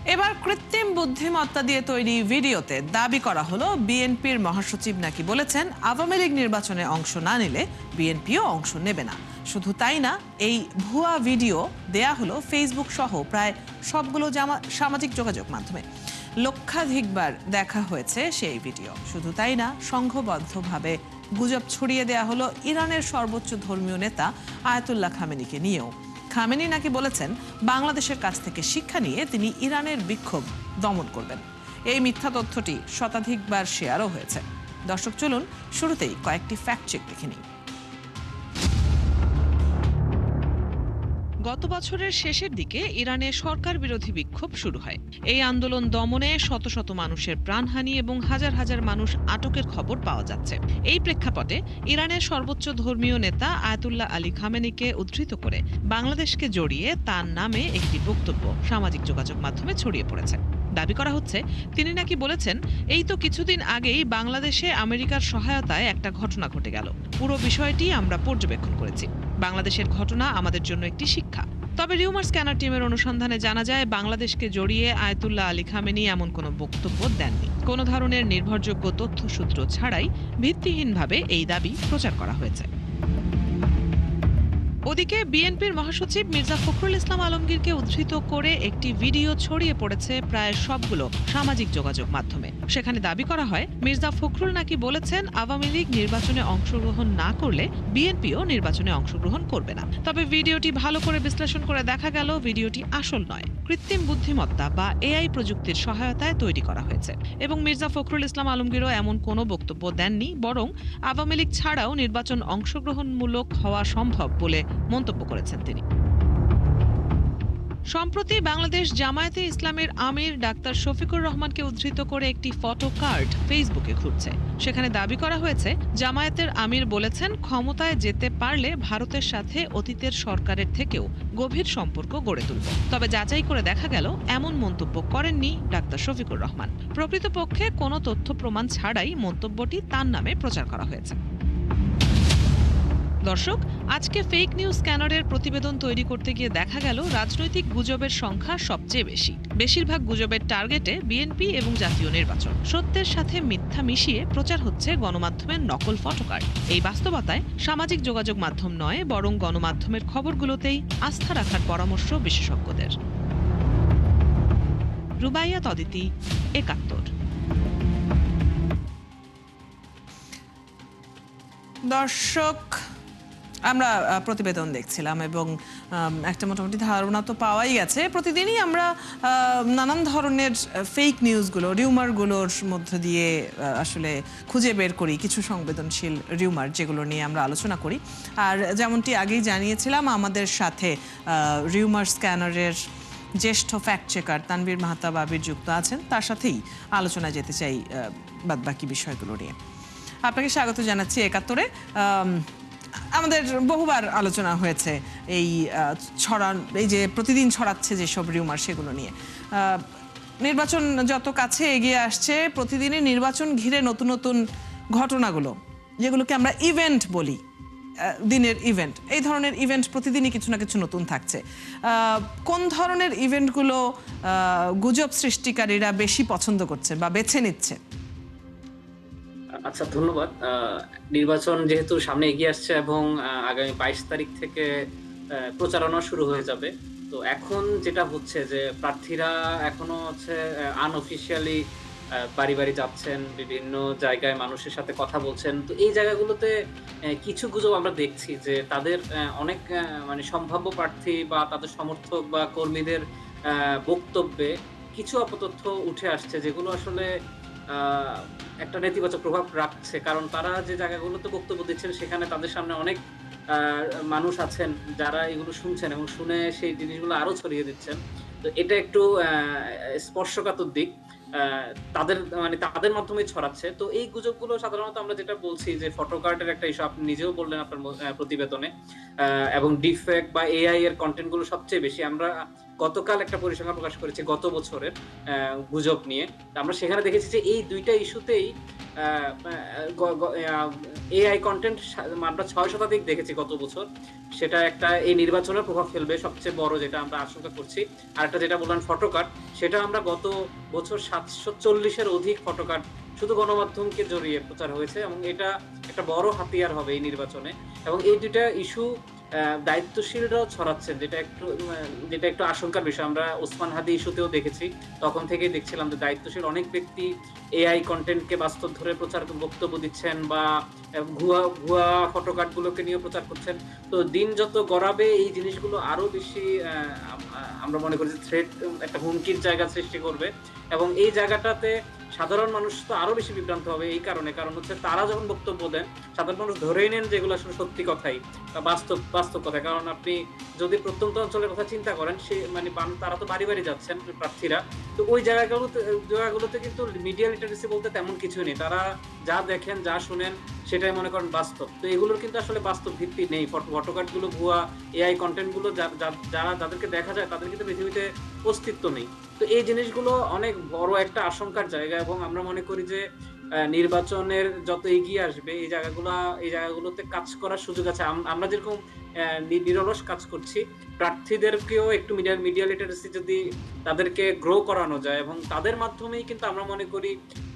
এবার কৃত্রিম বুদ্ধিমত্তা দিয়ে তৈরি ভিডিওতে দাবি করা হলো বিএনপির মহাসচিব নাকি বলেছেন আওয়ামী লীগ নির্বাচনে অংশ না নিলে বিএনপিও অংশ নেবে না। শুধু তাই না, এই ভুয়া ভিডিও দেয়া হলো ফেসবুক সহ প্রায় সবগুলো সামাজিক যোগাযোগ মাধ্যমে। লক্ষাধিকবার দেখা হয়েছে সেই ভিডিও। শুধু তাই না, সংঘবদ্ধভাবে গুজব ছড়িয়ে দেয়া হলো ইরানের সর্বোচ্চ ধর্মীয় নেতা আয়াতুল্লাহ খামেনিকে নিয়েও। খামেনি নাকি বলেছেন বাংলাদেশের কাছ থেকে শিক্ষা নিয়ে তিনি ইরানের বিক্ষোভ দমন করবেন। এই মিথ্যা তথ্যটি শতাধিকবার শেয়ারও হয়েছে। দর্শক, চলুন শুরুতেই কয়েকটি ফ্যাক্ট চেক দেখে নিই। গত বছরের শেষের দিকে ইরানে সরকার বিরোধী বিক্ষোভ শুরু হয়। এই আন্দোলন দমনে শত শত মানুষের প্রাণহানি এবং হাজার হাজার মানুষ আটকের খবর পাওয়া যাচ্ছে। এই প্রেক্ষাপটে ইরানের সর্বোচ্চ ধর্মীয় নেতা আয়াতুল্লাহ আলী খামেনিকে উদ্ধৃত করে বাংলাদেশকে জড়িয়ে তার নামে একটি বক্তব্য সামাজিক যোগাযোগ মাধ্যমে ছড়িয়ে পড়েছে। দাবি করা হচ্ছে তিনি নাকি বলেছেন, এই তো কিছুদিন আগেই বাংলাদেশে আমেরিকার সহায়তায় একটা ঘটনা ঘটে গেল। পুরো বিষয়টি আমরা পর্যবেক্ষণ করেছি। বাংলাদেশের ঘটনা আমাদের জন্য একটি শিক্ষা। তবে রিউমার স্ক্যানার টিমের অনুসন্ধানে জানা যায় বাংলাদেশকে জড়িয়ে আয়াতুল্লাহ আলী খামেনি এমন কোনো বক্তব্য দেননি। কোনো ধরনের নির্ভরযোগ্য তথ্যসূত্র ছাড়াই ভিত্তিহীনভাবে এই দাবি প্রচার করা হয়েছে। ওদিকে বিএনপির মহাসচিব মির্জা ফখরুল ইসলাম আলমগীরকে উদ্ধৃত করে একটি ভিডিও ছড়িয়ে পড়েছে প্রায় সবগুলো সামাজিক যোগাযোগ মাধ্যমে। সেখানে দাবি করা হয় মির্জা ফখরুল নাকি বলেছেন আওয়ামী লীগ নির্বাচনে অংশগ্রহণ না করলে বিএনপিও নির্বাচনে অংশগ্রহণ করবে না। তবে ভিডিওটি ভালো করে বিশ্লেষণ করে দেখা গেল ভিডিওটি আসল নয়, কৃত্রিম বুদ্ধিমত্তা বা এআই প্রযুক্তির সহায়তায় তৈরি করা হয়েছে। এবং মির্জা ফখরুল ইসলাম আলমগীরও এমন কোনো বক্তব্য দেননি, বরং আওয়ামী লীগ ছাড়াও নির্বাচন অংশগ্রহণমূলক হওয়া সম্ভব বলে মন্তব্য করেছেন তিনি। সম্প্রতি বাংলাদেশ জামায়াতে ইসলামের আমির ডাক্তার শফিকুর রহমানকে উদ্ধৃত করে একটি ফটো কার্ড ফেসবুকে ঘুরছে। সেখানে দাবি করা হয়েছে জামায়াতের আমির বলেছেন ক্ষমতায় যেতে পারলে ভারতের সাথে অতীতের সরকারের থেকেও গভীর সম্পর্ক গড়ে তুলব। তবে যাচাই করে দেখা গেল এমন মন্তব্য করেননি ডাক্তার শফিকুর রহমান। প্রকৃতপক্ষে কোনো তথ্য প্রমাণ ছাড়াই মন্তব্যটি তার নামে প্রচার করা হয়েছে। দর্শক, আজকে ফেক নিউজ স্ক্যানারের প্রতিবেদন তৈরি করতে গিয়ে দেখা গেল রাজনৈতিক গুজবের সংখ্যা সবচেয়ে বেশি। বেশিরভাগ গুজবের টার্গেটে বিএনপি এবং জাতীয় নির্বাচন। সত্যের সাথে মিথ্যা মিশিয়ে প্রচার হচ্ছে গণমাধ্যমের নকল ফটোকার্ড। এই বাস্তবতায় সামাজিক যোগাযোগ মাধ্যম নয়, বরং গণমাধ্যমের খবরগুলোতেই আস্থা রাখার পরামর্শ বিশেষজ্ঞদের। রুবাইয়াত অদিতি, ৭১। দর্শক, আমরা প্রতিবেদন দেখছিলাম এবং একটা মোটামুটি ধারণা তো পাওয়াই গেছে। প্রতিদিনই আমরা নানান ধরনের ফেক নিউজগুলো, রিউমারগুলোর মধ্য দিয়ে আসলে খুঁজে বের করি কিছু সংবেদনশীল রিউমার, যেগুলো নিয়ে আমরা আলোচনা করি। আর যেমনটি আগেই জানিয়েছিলাম, আমাদের সাথে রিউমার স্ক্যানারের জ্যেষ্ঠ ফ্যাক্ট চেকার তানভীর মাহতাব আবির যুক্ত আছেন। তার সাথেই আলোচনায় যেতে চাই বাদবাকি বিষয়গুলো নিয়ে। আপনাকে স্বাগত জানাচ্ছি ৭১-এ। আমাদের বহুবার আলোচনা হয়েছে এই যে প্রতিদিন ছড়াচ্ছে যেসব রিউমার, সেগুলো নিয়ে। নির্বাচন যত কাছে এগিয়ে আসছে, প্রতিদিনই নির্বাচন ঘিরে নতুন নতুন ঘটনাগুলো, যেগুলোকে আমরা ইভেন্ট বলি, দিনের ইভেন্ট, এই ধরনের ইভেন্ট প্রতিদিনই কিছু না কিছু নতুন থাকছে। কোন ধরনের ইভেন্টগুলো গুজব সৃষ্টিকারীরা বেশি পছন্দ করছে বা বেছে নিচ্ছে? আচ্ছা, ধন্যবাদ। নির্বাচন যেহেতু সামনে এগিয়ে আসছে এবং আগামী ২২ তারিখ থেকে প্রচারণা শুরু হয়ে যাবে, তো এখন যেটা হচ্ছে যে প্রার্থীরা এখনো হচ্ছে আনঅফিসিয়ালি বাড়ি বাড়ি যাচ্ছেন, বিভিন্ন জায়গায় মানুষের সাথে কথা বলছেন। তো এই জায়গাগুলোতে কিছু গুজব আমরা দেখছি যে তাদের অনেক মানে সম্ভাব্য প্রার্থী বা তাদের সমর্থক বা কর্মীদের বক্তব্যে কিছু অপতথ্য উঠে আসছে, যেগুলো আসলে একটা নেতিবাচক প্রভাব রাখছে। কারণ তারা যে জায়গাগুলোতে বক্তব্য দিচ্ছেন, সেখানে তাদের সামনে অনেক মানুষ আছেন যারা এগুলো শুনছেন এবং শুনে সেই জিনিসগুলো আরো ছড়িয়ে দিচ্ছেন। তো এটা একটু স্পর্শকাতর দিক। তাদের মাধ্যমেই ছড়াচ্ছে। তো এই গুজবগুলো সাধারণত আমরা যেটা বলছি যে ফটোকার্টের একটা ইস্যু, আপনি নিজেও বললেন আপনার প্রতিবেদনে। এবং ডিফেক্ট বা এআই এর কনটেন্ট গুলো সবচেয়ে বেশি। আমরা গতকাল একটা পরিসংখ্যান প্রকাশ করেছি গত বছরের গুজব নিয়ে। আমরা সেখানে দেখেছি যে এই ২ টা ইস্যুতেই এআই কন্টেন্ট আমরা 6 শতাধিক দেখেছি গত বছর। সেটা একটা এই নির্বাচনের প্রভাব ফেলবে সবচেয়ে বড়, যেটা আমরা আশঙ্কা করছি। আর একটা যেটা বললেন ফটোকার্ট, সেটা আমরা গত বছর 740-এর অধিক ফটোকার্ট শুধু গণমাধ্যমকে জড়িয়ে প্রচার হয়েছে, এবং এটা একটা বড় হাতিয়ার হবে এই নির্বাচনে। এবং এই দুইটা ইস্যু দায়িত্বশীলরাও ছড়াচ্ছেন, যেটা একটু আশঙ্কার বিষয়। আমরা ওসমান হাদি ইস্যুতেও দেখেছি, তখন থেকেই দেখছিলাম যে দায়িত্বশীল অনেক ব্যক্তি এআই কন্টেন্টকে বাস্তব ধরে বক্তব্য দিচ্ছেন, বা ভুয়া ভুয়া ফটোকার্ড গুলোকে নিয়ে প্রচার করছেন। তো দিন যত গড়াবে এই জিনিসগুলো আরো বেশি আমরা মনে করি যে থ্রেট, একটা হুমকির জায়গা সৃষ্টি করবে। এবং এই জায়গাটাতে সাধারণ মানুষ তো আরো বেশি বিভ্রান্ত হবে এই কারণ হচ্ছে তারা যখন বক্তব্য দেন, সাধারণ মানুষ ধরেই নেন যে এগুলো আসলে সত্যি কথাই বা বাস্তব কথা। কারণ আপনি যদি প্রত্যন্ত অঞ্চলের কথা চিন্তা করেন, সে মানে তারা তো বাড়ি বাড়ি যাচ্ছেন প্রার্থীরা, তো ওই জায়গাগুলোতে কিন্তু মিডিয়া লিটারেসি বলতে তেমন কিছু নেই। তারা যা দেখেন, যা শুনেন, সেটাই মনে করেন বাস্তব। তো এগুলোর কিন্তু আসলে বাস্তব ভিত্তি নেই। ফটোকার্ড গুলো, ভুয়া এআই কন্টেন্ট গুলো যাদেরকে দেখা যায়, তাদের কিন্তু পৃথিবীতে অস্তিত্ব নেই। তো এই জিনিসগুলো অনেক বড় একটা আশঙ্কার জায়গা, এবং আমরা মনে করি যে নির্বাচনের যত এগিয়ে আসবে এই জায়গাগুলোতে কাজ করার সুযোগ আছে। আমরা যেরকম নিরলস কাজ করছি, প্রার্থীদেরকেও একটু মিডিয়া লিটারেসি যদি তাদেরকে গ্রো করানো যায়, এবং তাদের মাধ্যমেই কিন্তু আমরা মনে করি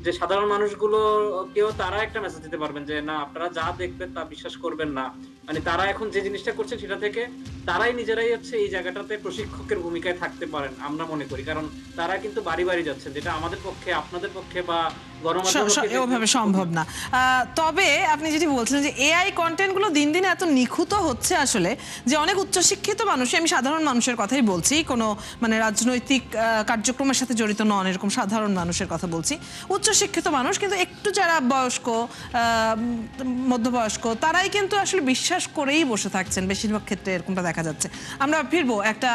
যে সাধারণ মানুষগুলোকেও তারা একটা মেসেজ দিতে পারবেন যে না, আপনারা যা দেখবেন তা বিশ্বাস করবেন না। মানে তারা এখন যে জিনিসটা করছে সেটা থেকে তারাই নিজেরাই হচ্ছে এই জায়গাটাতে প্রশিক্ষকের ভূমিকায় থাকতে পারেন আমরা মনে করি। কারণ তারা কিন্তু বাড়ি বাড়ি যাচ্ছেন, যেটা আমাদের পক্ষে, আপনাদের পক্ষে বা ওভাবে সম্ভব না। তবে আপনি যেটি বলছেন যে এআই কন্টেন্ট গুলো দিন দিন এত নিখুঁত হচ্ছে আসলে, যে অনেক উচ্চশিক্ষিত মানুষ, আমি সাধারণ মানুষের কথাই বলছি, কোনো মানে রাজনৈতিক কার্যক্রমের সাথে জড়িত নন, এরকম সাধারণ মানুষের কথা বলছি, উচ্চশিক্ষিত মানুষ কিন্তু একটু যারা বয়স্ক, মধ্যবয়স্ক, তারাই কিন্তু আসলে বিশ্বাস করেই বসে থাকছেন বেশিরভাগ ক্ষেত্রে, এরকমটা দেখা যাচ্ছে। আমরা ফিরবো একটা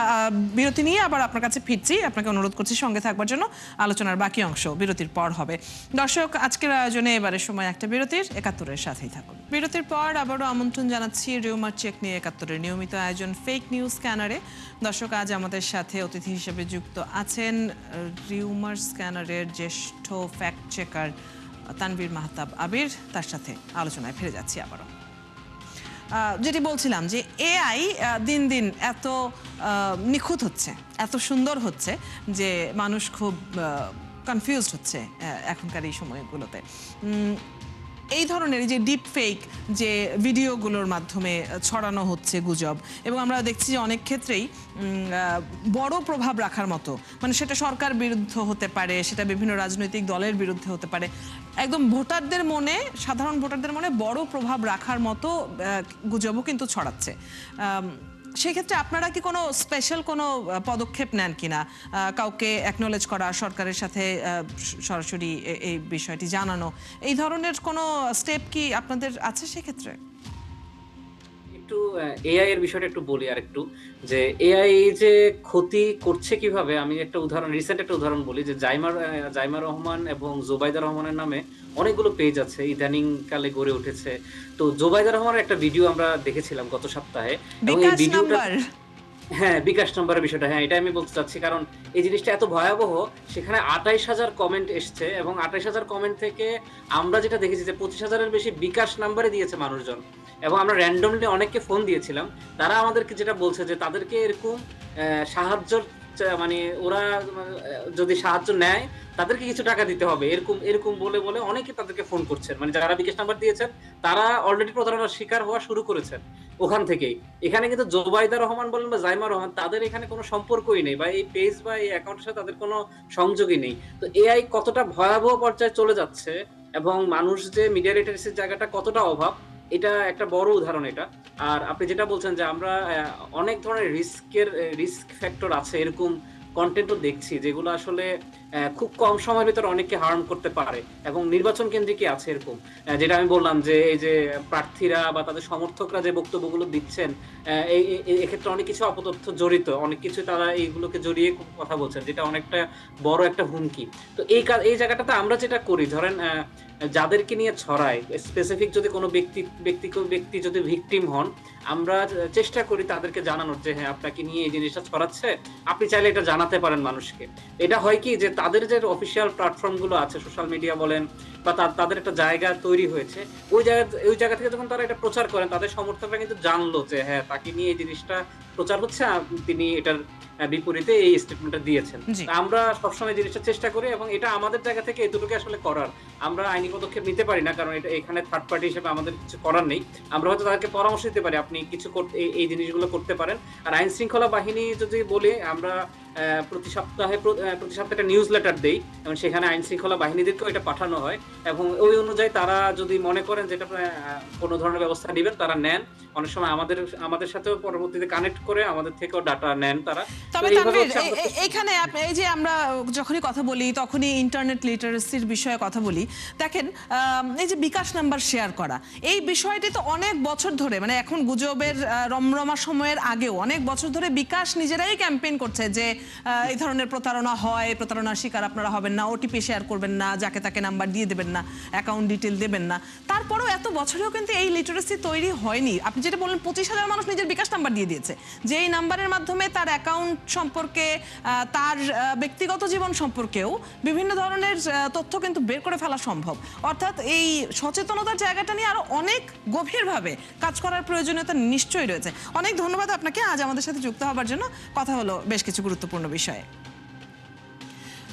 বিরতি নিয়ে, আবার আপনার কাছে ফিরছি। আপনাকে অনুরোধ করছি সঙ্গে থাকবার জন্য। আলোচনার বাকি অংশ বিরতির পর হবে। দর্শক, আজকের আয়োজনে এবারের সময় একটা বিরতির, ৭১-এর সাথেই থাকুন। বিরতির পর আবারও আমন্ত্রণ জানাচ্ছি রিউমার চেক নিয়ে ৭১-এর নিয়মিত আয়োজন ফেক নিউজ স্ক্যানারে। দর্শক, আজ আমাদের সাথে অতিথি হিসেবে যুক্ত আছেন রিউমার স্ক্যানারের জ্যেষ্ঠ ফ্যাক্ট চেকার তানভীর মাহতাব আবির। তার সাথে আলোচনায় ফিরে যাচ্ছি আবারও। যেটি বলছিলাম যে এআই দিন দিন এত নিখুঁত হচ্ছে, এত সুন্দর হচ্ছে যে মানুষ খুব কনফিউজড হচ্ছে এখনকার এই সময়গুলোতে। এই ধরনের যে ডিপ ফেক যে ভিডিওগুলোর মাধ্যমে ছড়ানো হচ্ছে গুজব, এবং আমরা দেখছি যে অনেক ক্ষেত্রেই বড় প্রভাব রাখার মতো, মানে সেটা সরকার বিরুদ্ধ হতে পারে, সেটা বিভিন্ন রাজনৈতিক দলের বিরুদ্ধে হতে পারে, একদম ভোটারদের মনে, সাধারণ ভোটারদের মনে বড় প্রভাব রাখার মতো গুজবও কিন্তু ছড়াচ্ছে। সেক্ষেত্রে আপনারা কি কোনো স্পেশাল কোনো পদক্ষেপ নেন কিনা, কাউকে অ্যাকনোলেজ করা, সরকারের সাথে সরাসরি এই বিষয়টি জানানো, এই ধরনের কোনো স্টেপ কি আপনাদের আছে সেক্ষেত্রে? একটু এআই এর বিষয়টা একটু বলি আর একটু, যে এআই যে ক্ষতি করছে কিভাবে, আমি একটা রিসেন্ট একটা উদাহরণ বলি। যে জাইমা রহমান এবং জোবাইদা রহমানের নামে অনেকগুলো পেজ আছে, ইদানিং কালে গড়ে উঠেছে। তো জোবাইদা রহমানের একটা ভিডিও আমরা দেখেছিলাম গত সপ্তাহে, এবং এই ভিডিওটা, হ্যাঁ, বিকাশ নম্বরের বিষয়টা, হ্যাঁ, এটা আমি বলতে চাচ্ছি। কারণ এই জিনিসটা এত ভয়াবহ, সেখানে ২৮,০০০ কমেন্ট এসছে, এবং ২৮,০০০ কমেন্ট থেকে আমরা যেটা দেখেছি যে ২৫,০০০-এর বেশি বিকাশ নাম্বারে দিয়েছে মানুষজন। এবং আমরা র্যান্ডমলি অনেককে ফোন দিয়েছিলাম, তারা আমাদেরকে যেটা বলছে যে তাদেরকে এরকম সাহায্যর, মানে ওরা যদি সাহায্য নেয় তাদেরকে কিছু টাকা দিতে হবে, এরকম বলে বলে অনেকে তাদেরকে ফোন করছেন। মানে যারা বিকাশ নাম্বার দিয়েছেন তারা অলরেডি প্রতারণার শিকার হওয়া শুরু করেছেন ওখান থেকেই। এখানে কিন্তু জোবাইদা রহমান বলেন বা জাইমা রহমান, তাদের এখানে কোনো সম্পর্কই নেই, বা এই পেজ বা এই অ্যাকাউন্টের সাথে তাদের কোনো সংযোগই নেই। তো এআই কতটা ভয়াবহ পর্যায়ে চলে যাচ্ছে, এবং মানুষ যে মিডিয়া লিটারেসির জায়গাটা কতটা অভাব, এটা একটা বড় উদাহরণ এটা। আর আপনি যেটা বলছেন যে আমরা অনেক ধরনের রিস্ক ফ্যাক্টর আছে, এরকম কন্টেন্টও দেখছি যেগুলো আসলে খুব কম সময়ের ভিতরে অনেককে হার্ম করতে পারে, এবং নির্বাচন কেন্দ্রিকই আছে এরকম। যেটা আমি বললাম যে এই যে প্রার্থীরা বা তাদের সমর্থকরা যে বক্তব্যগুলো দিচ্ছেন, এক্ষেত্রে অনেক কিছু অপতথ্য জড়িত, অনেক কিছু তারা এইগুলোকে জড়িয়ে কথা বলছেন, যেটা অনেকটা বড় একটা হুমকি। তো এই জায়গাটাতে আমরা যেটা করি, ধরেন যাদেরকে নিয়ে ছড়ায়, স্পেসিফিক যদি কোনো ব্যক্তি যদি ভিকটিম হন, আমরা চেষ্টা করি তাদেরকে জানানোর যে হ্যাঁ, আপনাকে নিয়ে এই জিনিসটা ছড়াচ্ছে। আপনি চাইলে এটা জানাতে পারেন মানুষকে। এটা হয় কি যে তাদের যে অফিসিয়াল প্ল্যাটফর্ম গুলো আছে সোশ্যাল মিডিয়া বলেন বা তাদের একটা জায়গা তৈরি হয়েছে। ওই জায়গা থেকে যখন তারা এটা প্রচার করেন তাদের সমর্থকরা কিন্তু জানলো যে হ্যাঁ, তাকে নিয়ে এই জিনিসটা প্রচার হচ্ছে। তিনি এটার বিপরীতে এই স্টেটমেন্টটা দিয়েছেন। জি। আমরা সবসময় জিনিসটা চেষ্টা করি এবং এটা আমাদের জায়গা থেকে এতটুকু আসলে করার। আমরা আইনি পদক্ষেপ নিতে পারি না কারণ এটা এখানে থার্ড পার্টি হিসেবে আমাদের কিছু করার নেই। আমরা হয়তো তাদেরকে পরামর্শ দিতে পারি আপনি কিছু এই জিনিসগুলো করতে পারেন। আর আইন শৃঙ্খলা বাহিনী যদি বলি আমরা প্রতি সপ্তাহে একটা নিউজ লেটার দেই এবং সেখানে আইন শৃঙ্খলা বাহিনীদেরকেও এটা পাঠানো হয় এবং ওই অনুযায়ী তারা যদি মনে করেন যে এটা কোনো ধরনের ব্যবস্থা নিবেন তারা নেন। অনেক সময় আমাদের সাথেও পরবর্তীতে কানেক্ট করে আমাদের থেকেও ডাটা নেন তারা। তবে তো এইভাবে তানভীর, হচ্ছে আমরা এইখানে এই যে আমরা যখনই কথা বলি তখনই ইন্টারনেট লিটারেসির বিষয়ে কথা বলি, দেখেন এই যে বিকাশ নাম্বার শেয়ার করা, এই বিষয়টি তো অনেক বছর ধরে, মানে এখন গুজবের রমরমা সময়ের আগেও অনেক বছর ধরে বিকাশ নিজেরাই ক্যাম্পেইন করছে যে এই ধরনের প্রতারণা হয়, প্রতারণার শিকার আপনারা হবেন না, ওটিপি শেয়ার করবেন না, যাকে তাকে নাম্বার দিয়ে দেবেন না, অ্যাকাউন্ট ডিটেল দেবেন না। তারপরেও এত বছরেও কিন্তু এই লিটারেসি তৈরি হয়নি। আপনি যেটা বললেন 25,000 মানুষ নিজের বিকাশ নাম্বার দিয়ে দিয়েছে, যে এই নাম্বারের মাধ্যমে তার অ্যাকাউন্ট সম্পর্কে, তার ব্যক্তিগত জীবন সম্পর্কেও বিভিন্ন ধরনের তথ্য কিন্তু বের করে ফেলা সম্ভব। অর্থাৎ এই সচেতনতার জায়গাটা নিয়ে আরো অনেক গভীরভাবে কাজ করার প্রয়োজনীয়তা নিশ্চয়ই রয়েছে। অনেক ধন্যবাদ আপনাকে আজ আমাদের সাথে যুক্ত হবার জন্য। কথা হলো বেশ কিছু গুরুত্বপূর্ণ বিষয়ে।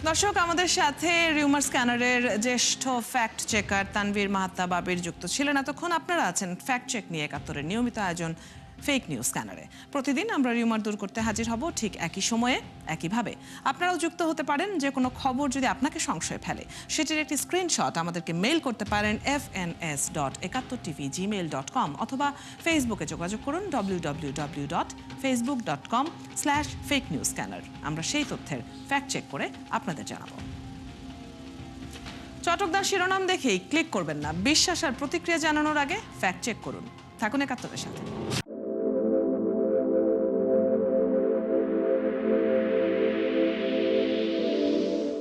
দর্শক, আমাদের সাথে রিউমার স্ক্যানারের জ্যেষ্ঠ ফ্যাক্ট চেকার তানভীর মাহাত্তা বাবির যুক্ত ছিলেন। এতক্ষণ আপনারা আছেন ফ্যাক্ট চেক নিয়ে একাত্তরের নিয়মিত আয়োজন ফেক নিউজ স্ক্যানারে। প্রতিদিন আমরা রিউমার দূর করতে হাজির হব ঠিক একই সময়ে একইভাবে। আপনারাও যুক্ত হতে পারেন। যে কোনো খবর যদি আপনাকে সংশয় ফেলে সেটির একটি স্ক্রিনশট আমাদেরকে মেইল করতে পারেন fns.71tv@gmail.com অথবা ফেসবুকে যোগাযোগ করুন www.facebook.com/fakenewscanner। আমরা সেই তথ্যের ফ্যাক্ট চেক করে আপনাদের জানাবো। চটকদার শিরোনাম দেখেই ক্লিক করবেন না। বিশ্বাস আর প্রতিক্রিয়া জানানোর আগে ফ্যাক্ট চেক করুন। থাকুন একাত্তরের সাথে।